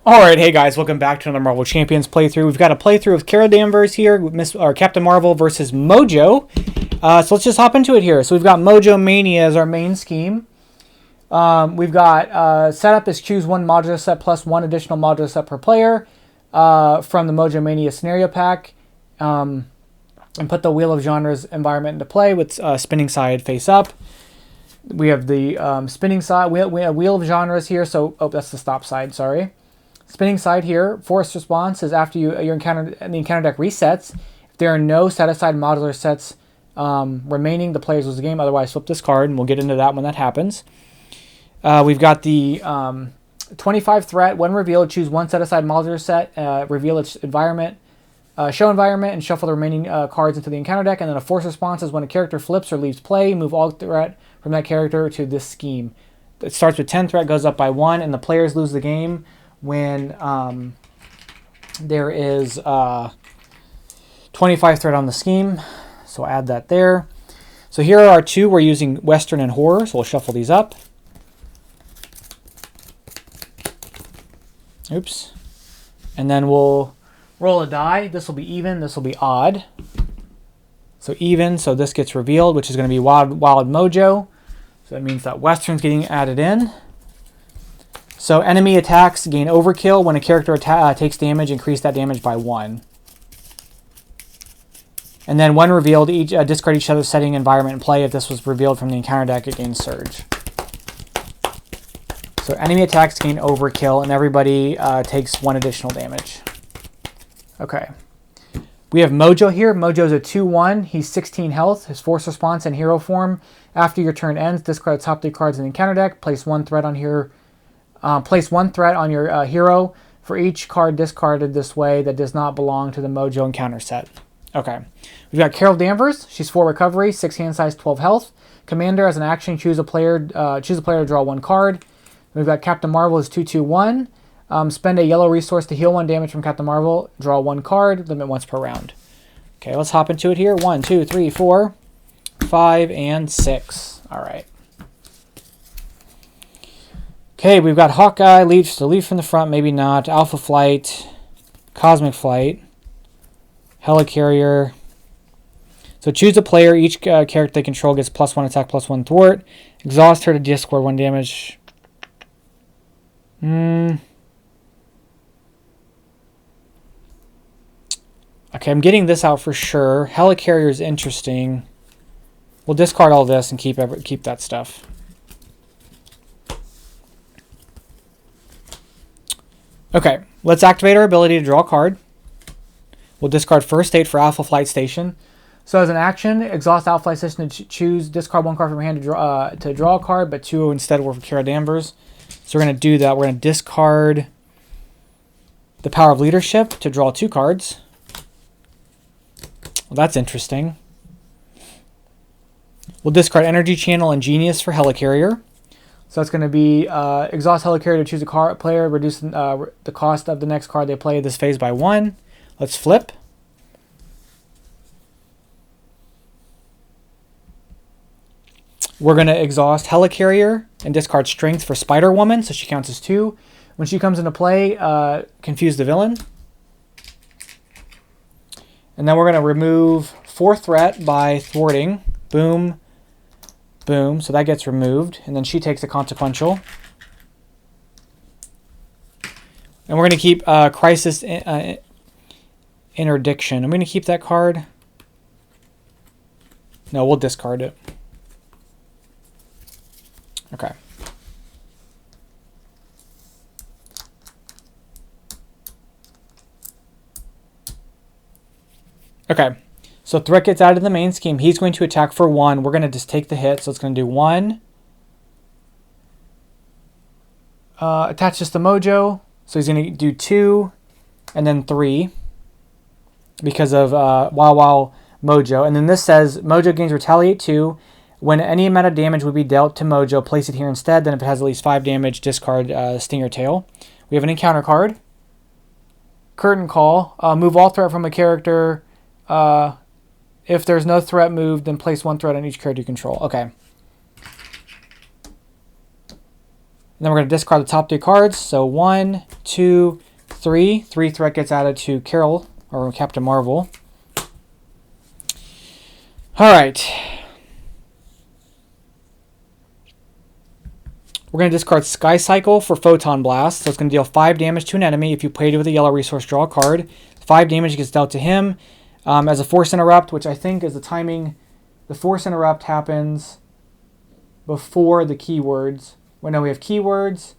Alright, hey guys, welcome back to another Marvel Champions playthrough. We've got a playthrough of Carol Danvers here, Captain Marvel versus Mojo. So let's just hop into it here. So we've got Mojo Mania as our main scheme. We've got setup is choose one modular set plus one additional modular set per player from the Mojo Mania scenario pack. And put the Wheel of Genres environment into play with spinning side face up. We have the spinning side, we have Wheel of Genres here, so, oh, that's the stop side, sorry. Spinning side here, forced response is after the encounter deck resets. If there are no set-aside modular sets remaining, the players lose the game. Otherwise, flip this card, and we'll get into that when that happens. We've got the 25 threat. When revealed, choose one set-aside modular set, reveal its environment, show environment, and shuffle the remaining cards into the encounter deck. And then a force response is when a character flips or leaves play, move all threat from that character to this scheme. It starts with 10 threat, goes up by 1, and the players lose the game when there is 25 threat on the scheme. So I'll add that there. So here are our two. We're using Western and Horror, so we'll shuffle these up. Oops. And then we'll roll a die. This will be even, this will be odd. So even, so this gets revealed, which is going to be Wild Mojo. So that means that Western's getting added in. So enemy attacks gain overkill. When a character takes damage, increase that damage by 1. And then when revealed, discard each other's setting, environment, and play. If this was revealed from the encounter deck, it gains Surge. So enemy attacks gain overkill, and everybody takes 1 additional damage. Okay. We have Mojo here. Mojo's a 2-1. He's 16 health. His force response in hero form. After your turn ends, discard the top 3 cards in the encounter deck. Place 1 threat on here. Place 1 threat on your hero for each card discarded this way that does not belong to the Mojo encounter set. Okay. We've got Carol Danvers. She's 4 recovery, 6 hand size, 12 health. Commander, as an action, choose a player to draw 1 card. We've got Captain Marvel is 2-2-1. Spend a yellow resource to heal 1 damage from Captain Marvel. Draw 1 card. Limit once per round. Okay, let's hop into it here. 1, 2, 3, 4, 5, and 6. All right. Okay, we've got Hawkeye, Leech, the Leaf from the front, maybe not. Alpha Flight, Cosmic Flight, Helicarrier. So choose a player. Each character they control gets +1 attack, +1 thwart. Exhaust her to discard 1 damage. Okay, I'm getting this out for sure. Helicarrier is interesting. We'll discard all this and keep that stuff. Okay, let's activate our ability to draw a card. We'll discard First Aid for Alpha Flight Station. So as an action, exhaust Alpha Flight Station to discard 1 card from your hand to draw a card, but 2 instead were for Carol Danvers. So we're going to do that. We're going to discard the Power of Leadership to draw 2 cards. Well, that's interesting. We'll discard Energy Channel and Genius for Helicarrier. So that's going to be exhaust Helicarrier to choose a player, reduce the cost of the next card they play this phase by 1. Let's flip. We're going to exhaust Helicarrier and discard Strength for Spider-Woman, so she counts as 2. When she comes into play, confuse the villain. And then we're going to remove 4 threat by thwarting. Boom. Boom, so that gets removed, and then she takes a consequential. And we're going to keep Crisis Interdiction. I'm going to keep that card. No, we'll discard it. Okay. Okay. So threat gets out of the main scheme. He's going to attack for 1. We're going to just take the hit. So it's going to do 1. Attach this to Mojo. So he's going to do 2 and then 3 because of Wow Mojo. And then this says Mojo gains Retaliate 2. When any amount of damage would be dealt to Mojo, place it here instead. Then if it has at least 5 damage, discard Stinger Tail. We have an encounter card. Curtain Call. Move all threat from a character. If there's no threat moved, then place 1 threat on each character you control. Okay. And then we're going to discard the top 3 cards. So 1, 2, 3. 3 threat gets added to Carol, or Captain Marvel. Alright. We're going to discard Sky Cycle for Photon Blast. So it's going to deal 5 damage to an enemy. If you played it with a yellow resource, draw a card. 5 damage gets dealt to him. As a Force Interrupt, which I think is the timing. The Force Interrupt happens before the keywords. Well, no, we have keywords,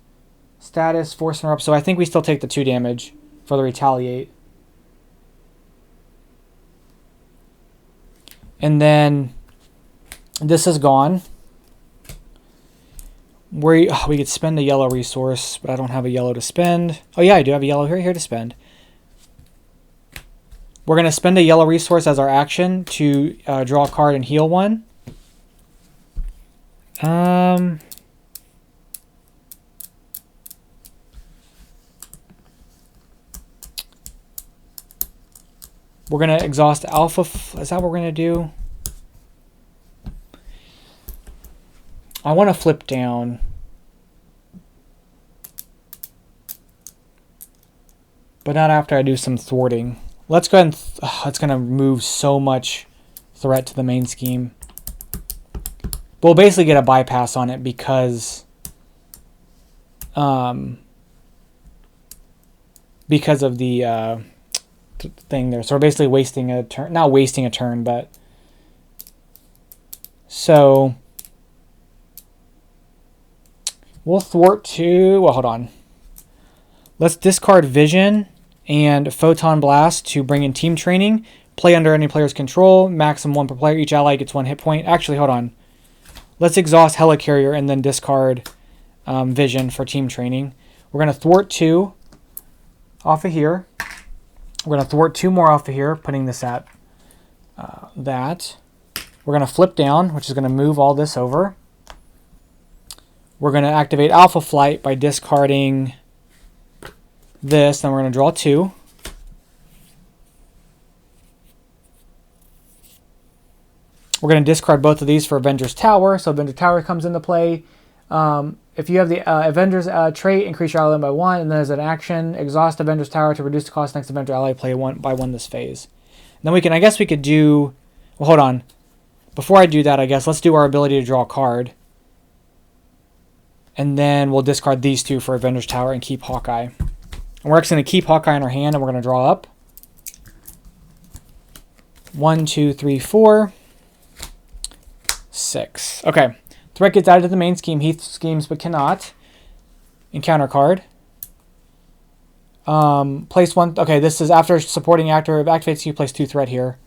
status, Force Interrupt. So I think we still take the 2 damage for the Retaliate. And then this is gone. We could spend a yellow resource, but I don't have a yellow to spend. Oh yeah, I do have a yellow here to spend. We're going to spend a yellow resource as our action to draw a card and heal 1. We're going to exhaust Alpha. Is that what we're going to do? I want to flip down. But not after I do some thwarting. Let's go ahead and... it's going to remove so much threat to the main scheme. We'll basically get a bypass on it because... because of the thing there. So we're basically wasting a turn. Not wasting a turn, but... So... we'll thwart 2... Well, hold on. Let's discard Vision and Photon Blast to bring in Team Training. Play under any player's control. Maximum 1 per player. Each ally gets 1 hit point. Actually, hold on. Let's exhaust Helicarrier and then discard Vision for Team Training. We're going to thwart 2 off of here. We're going to thwart 2 more off of here, putting this at that. We're going to flip down, which is going to move all this over. We're going to activate Alpha Flight by discarding this. Then we're going to draw 2. We're going to discard both of these for Avengers Tower. So Avengers Tower comes into play. If you have the Avengers trait, increase your ally by 1. And then as an action, exhaust Avengers Tower to reduce the cost next Avenger ally play 1 by 1 this phase. And then we can, I guess we could do... Well, hold on. Before I do that, I guess, let's do our ability to draw a card. And then we'll discard these 2 for Avengers Tower and keep Hawkeye. And we're actually going to keep Hawkeye in our hand, and we're going to draw up. 1, 2, 3, 4, 6. Okay. Threat gets added to the main scheme. Heath schemes but cannot. Encounter card. Place 1. Okay, this is after supporting actor activates, you place 2 threat here.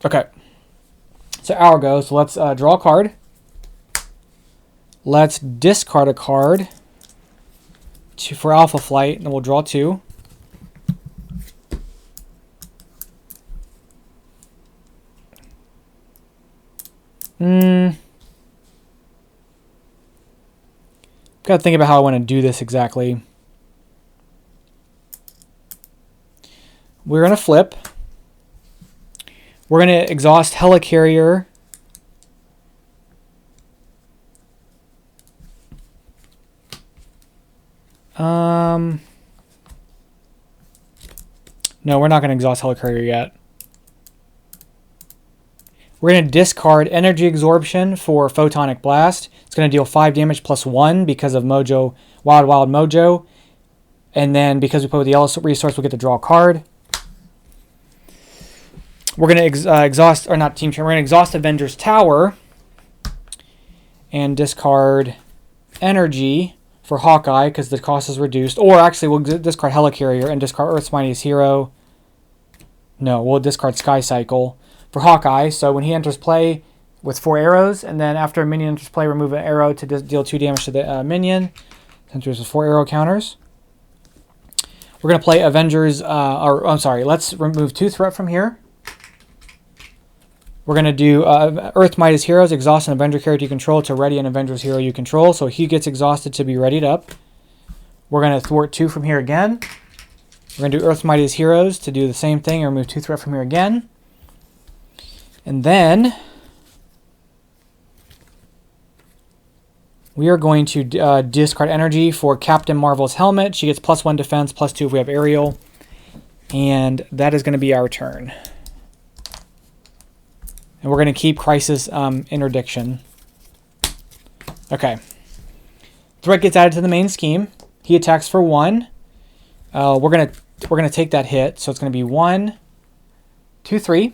Okay. So our go. So let's draw a card. Let's discard a card for Alpha Flight, and we'll draw 2. Gotta think about how I want to do this exactly. We're going to flip. We're going to exhaust Helicarrier. No, we're not going to exhaust Helicarrier yet. We're going to discard Energy Absorption for Photonic Blast. It's going to deal 5 damage plus 1 because of Mojo, Wild Mojo. And then because we put with the yellow resource, we'll get to draw a card. We're going to exhaust, or not Team Train, we're going to exhaust Avengers Tower and discard Energy for Hawkeye because the cost is reduced. Or actually, we'll discard Helicarrier and discard Earth's Mightiest Hero. No, we'll discard Sky Cycle for Hawkeye. So when he enters play with 4 arrows, and then after a minion enters play, remove an arrow to deal 2 damage to the minion. Enters with 4 arrow counters. We're going to play Avengers, let's remove 2 threat from here. We're going to do Earth Mightiest Heroes, exhaust an Avenger character you control to ready an Avengers hero you control. So he gets exhausted to be readied up. We're going to thwart 2 from here again. We're going to do Earth Mightiest Heroes to do the same thing and remove 2 threat from here again. And then We are going to discard energy for Captain Marvel's helmet. She gets +1 defense, +2 if we have aerial. And that is going to be our turn. And we're going to keep Crisis Interdiction. Okay. Threat gets added to the main scheme. He attacks for 1. We're gonna take that hit, so it's gonna be 1, 2, 3.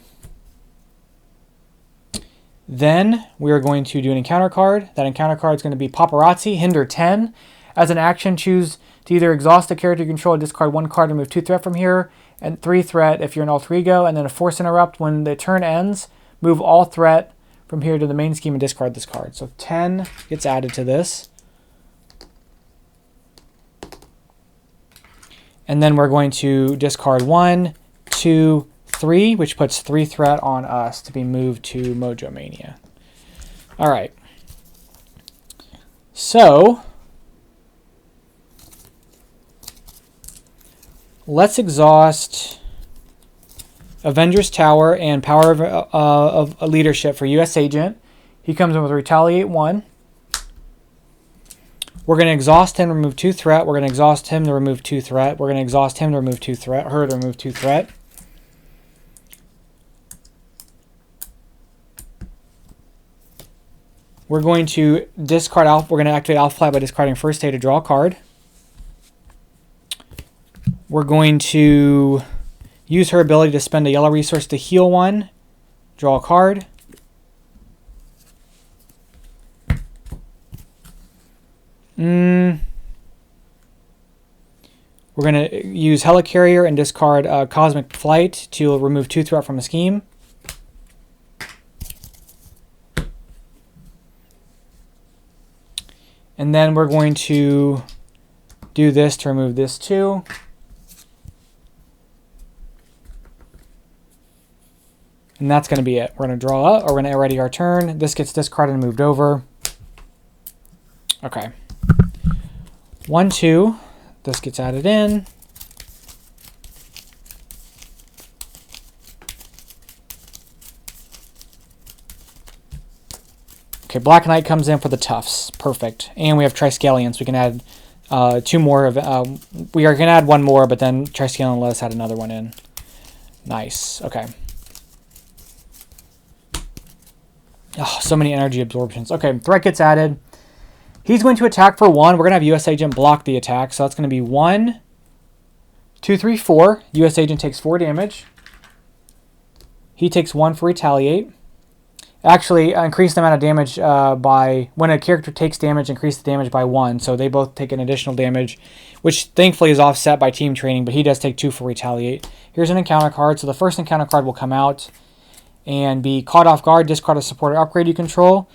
Then we are going to do an encounter card. That encounter card is going to be Paparazzi, Hinder 10. As an action, choose to either exhaust a character you control, discard 1 card, remove 2 threat from here, and 3 threat if you're an alter ego, and then a Force Interrupt. When the turn ends, move all threat from here to the main scheme and discard this card. So 10 gets added to this. And then we're going to discard 1, 2, 3, which puts 3 threat on us to be moved to Mojo Mania. All right. So let's exhaust Avengers Tower and Power of Leadership for U.S. Agent. He comes in with Retaliate 1. We're going to exhaust him to remove 2 threat. We're going to exhaust him to remove 2 threat. We're going to exhaust him to remove 2 threat. Her to remove 2 threat. We're going to discard Alpha. We're going to activate Alpha Flight by discarding First Aid to draw a card. We're going to use her ability to spend a yellow resource to heal 1. Draw a card. We're going to use Helicarrier and discard Cosmic Flight to remove 2 threat from a scheme. And then we're going to do this to remove this too. And that's going to be it. We're going to draw up, or we're going to ready our turn. This gets discarded and moved over. Okay. 1, 2. This gets added in. Okay, Black Knight comes in for the Tufts. Perfect. And we have Triskelion, so we can add 2 more. We are going to add 1 more, but then Triskelion let us add another one in. Nice. Okay. Oh, so many energy absorptions. Okay, threat gets added. He's going to attack for 1. We're going to have U.S. Agent block the attack. So that's going to be 1, 2, 3, 4. U.S. Agent takes 4 damage. He takes 1 for Retaliate. Actually, increase the amount of damage by... When a character takes damage, increase the damage by 1. So they both take an additional damage, which thankfully is offset by team training, but he does take 2 for Retaliate. Here's an encounter card. So the first encounter card will come out and be Caught Off Guard. Discard a support or upgrade you control.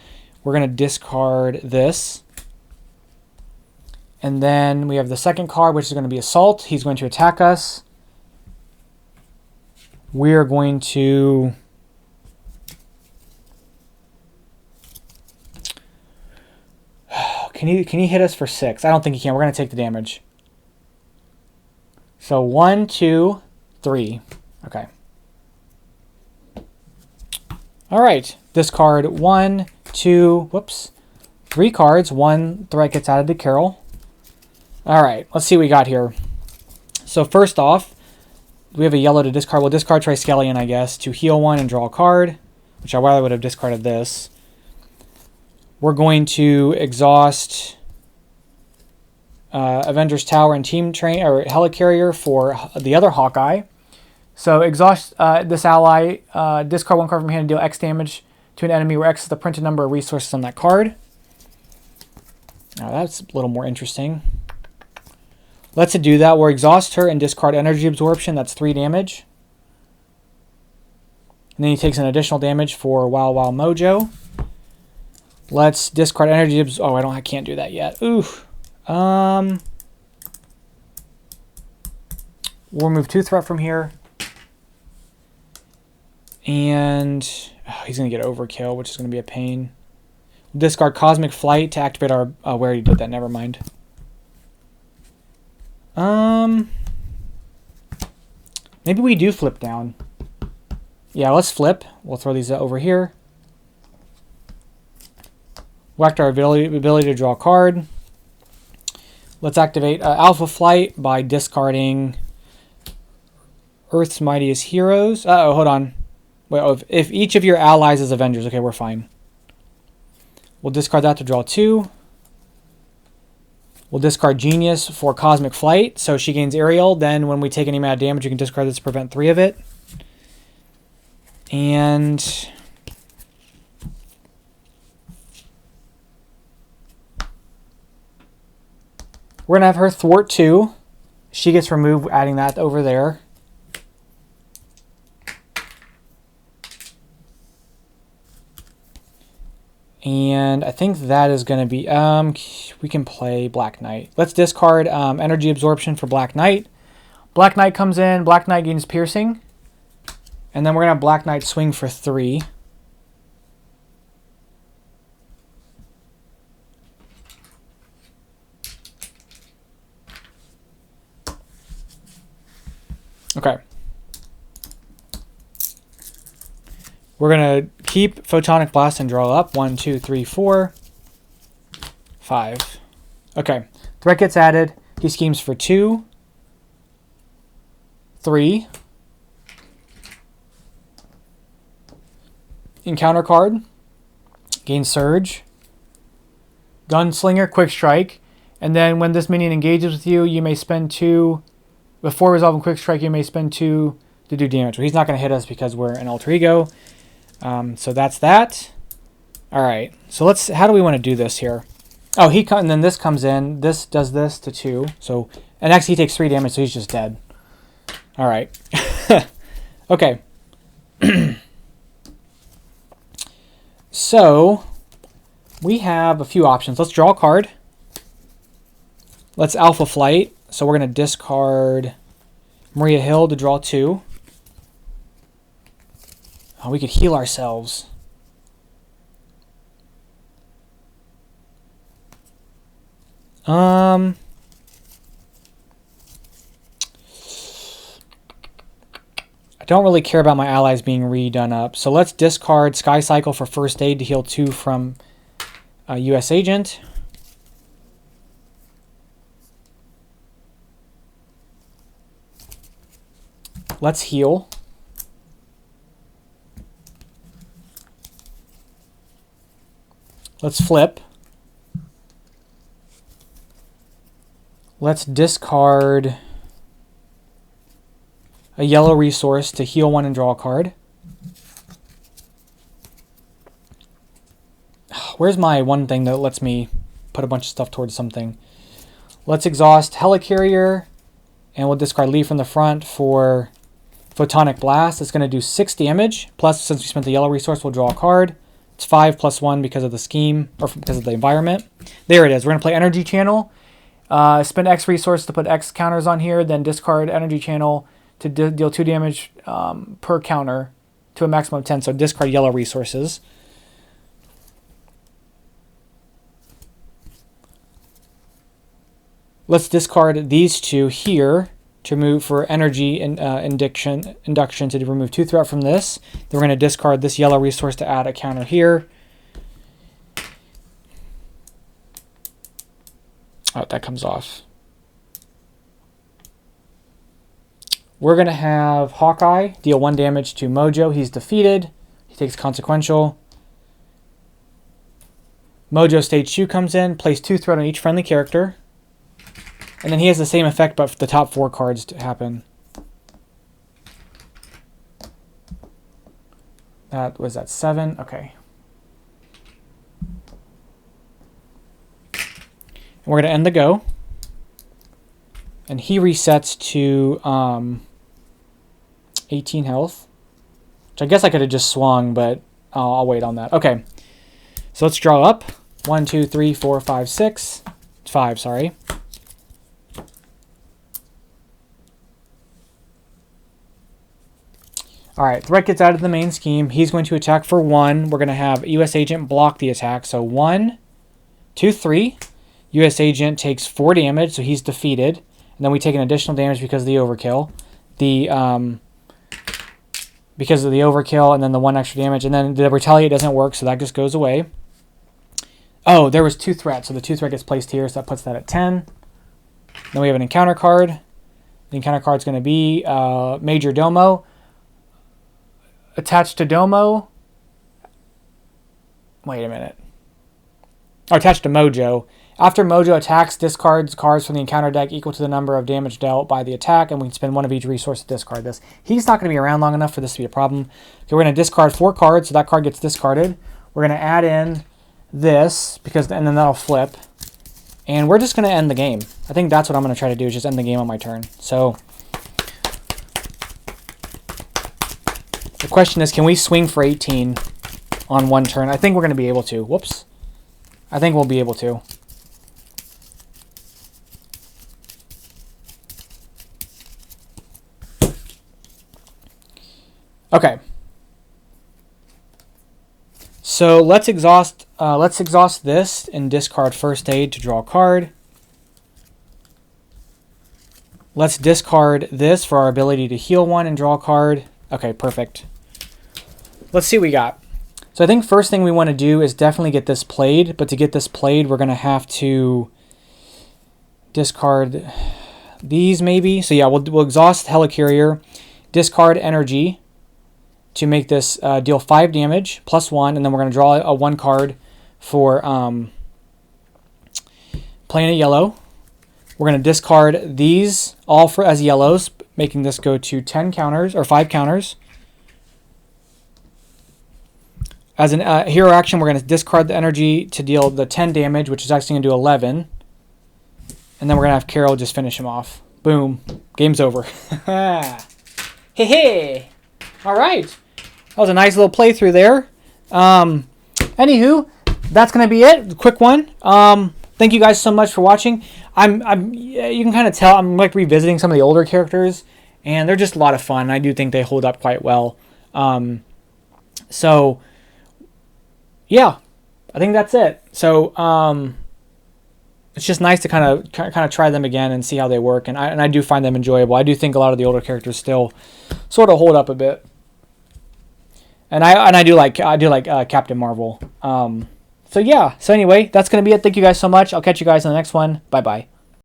We're going to discard this. And then we have the second card, which is going to be Assault. He's going to attack us. We're going to... Can he hit us for 6? I don't think he can. We're going to take the damage. So 1, 2, 3. Okay. All right. Discard 1, 2, whoops, 3 cards. 1 threat gets added to Carol. All right. Let's see what we got here. So first off, we have a yellow to discard. We'll discard Triskelion, I guess, to heal 1 and draw a card, which I rather would have discarded this. We're going to exhaust Avengers Tower and Team Train or Helicarrier for the other Hawkeye. So exhaust this ally, discard 1 card from hand and deal X damage to an enemy where X is the printed number of resources on that card. Now that's a little more interesting. Let's do that. We'll exhaust her and discard energy absorption. That's 3 damage. And then he takes an additional damage for Wow Wow Mojo. Let's discard energy absorption. Oh, I can't do that yet. Ooh. We'll remove 2 threat from here. And he's going to get overkill, which is going to be a pain. Discard Cosmic Flight to activate our... Oh, we already did that. Never mind. Maybe we do flip down. Yeah, let's flip. We'll throw these over here. We'll activate our ability to draw a card. Let's activate Alpha Flight by discarding Earth's Mightiest Heroes. Uh-oh, hold on. Wait, if each of your allies is Avengers, okay, we're fine. We'll discard that to draw 2. We'll discard Genius for Cosmic Flight, so she gains Aerial. Then when we take any amount of damage, you can discard this to prevent 3 of it. And we're going to have her Thwart 2. She gets removed, adding that over there. And I think that is going to be, we can play Black Knight. Let's discard Energy Absorption for Black Knight. Black Knight comes in, Black Knight gains Piercing. And then we're going to have Black Knight swing for 3. Okay. We're going to keep Photonic Blast and draw up. 1, 2, 3, 4, 5. Okay. Threat gets added. He schemes for 2, 3. Encounter card. Gain Surge. Gunslinger, Quick Strike. And then when this minion engages with you, you may spend 2. Before resolving Quick Strike, you may spend 2 to do damage. Well, he's not going to hit us because we're an alter ego. So that's that. All right. So let's. How do we want to do this here? Oh, and then this comes in. This does this to 2. So and actually he takes 3 damage, so he's just dead. All right. Okay. So we have a few options. Let's draw a card. Let's Alpha Flight. So we're going to discard Maria Hill to draw 2. Oh, we could heal ourselves. I don't really care about my allies being redone up. So let's discard Sky Cycle for First Aid to heal 2 from US Agent. Let's heal. Let's flip. Let's discard a yellow resource to heal 1 and draw a card. Where's my one thing that lets me put a bunch of stuff towards something? Let's exhaust Helicarrier, and we'll discard Lee from the front for Photonic Blast. It's going to do 6 damage. Plus, since we spent the yellow resource, we'll draw a card. It's 5 plus 1 because of the scheme, or because of the environment. There it is. We're going to play Energy Channel. Spend X resource to put X counters on here, then discard Energy Channel to deal 2 damage per counter to a maximum of 10. So discard yellow resources. Let's discard these 2 here to remove for energy induction to remove 2 threat from this. Then we're going to discard this yellow resource to add a counter here. Oh, that comes off. We're going to have Hawkeye deal 1 damage to Mojo. He's defeated. He takes consequential. Mojo stage 2 comes in, place 2 threat on each friendly character. And then he has the same effect, but for the top 4 cards to happen. That was that 7. Okay. And we're going to end the go. And he resets to 18 health. Which I guess I could have just swung, but I'll wait on that. Okay. So let's draw up. 1, 2, 3, 4, 5, 6. 5, sorry. Alright, threat gets out of the main scheme. He's going to attack for 1. We're going to have US Agent block the attack. So 1, 2, 3. US Agent takes 4 damage, so he's defeated. And then we take an additional damage because of the overkill. Because of the overkill, and then the 1 extra damage. And then the retaliate doesn't work, so that just goes away. Oh, there was 2 threats, so the 2 threat gets placed here, so that puts that at 10. Then we have an encounter card. The encounter card is going to be Major Domo. Attached to Domo. Wait a minute. Or attached to Mojo. After Mojo attacks, discards cards from the encounter deck equal to the number of damage dealt by the attack, and we can spend 1 of each resource to discard this. He's not going to be around long enough for this to be a problem. Okay, we're going to discard 4 cards, so that card gets discarded. We're going to add in this, and then that'll flip. And we're just going to end the game. I think that's what I'm going to try to do, is just end the game on my turn. So the question is, can we swing for 18 on 1 turn? I think we're going to be able to. Whoops. I think we'll be able to. Okay. So let's exhaust this and discard First Aid to draw a card. Let's discard this for our ability to heal 1 and draw a card. Okay, perfect. Let's see what we got. So I think first thing we want to do is definitely get this played, but to get this played, we're going to have to discard these maybe. So yeah, we'll exhaust Helicarrier, discard energy to make this deal 5 damage plus 1, and then we're going to draw a 1 card for playing a yellow. We're going to discard these all as yellows, making this go to 10 counters or 5 counters. As a hero action, we're going to discard the energy to deal the 10 damage, which is actually going to do 11. And then we're going to have Carol just finish him off. Boom. Game's over. Hey, hey. All right. That was a nice little playthrough there. Anywho, that's going to be it. Quick one. Thank you guys so much for watching. You can kind of tell I'm like revisiting some of the older characters, and they're just a lot of fun. I do think they hold up quite well. So yeah, I think that's it. So it's just nice to kind of try them again and see how they work, and I do find them enjoyable. I do think a lot of the older characters still sort of hold up a bit, and I do like Captain Marvel. So yeah. So anyway, that's gonna be it. Thank you guys so much. I'll catch you guys in the next one. Bye bye.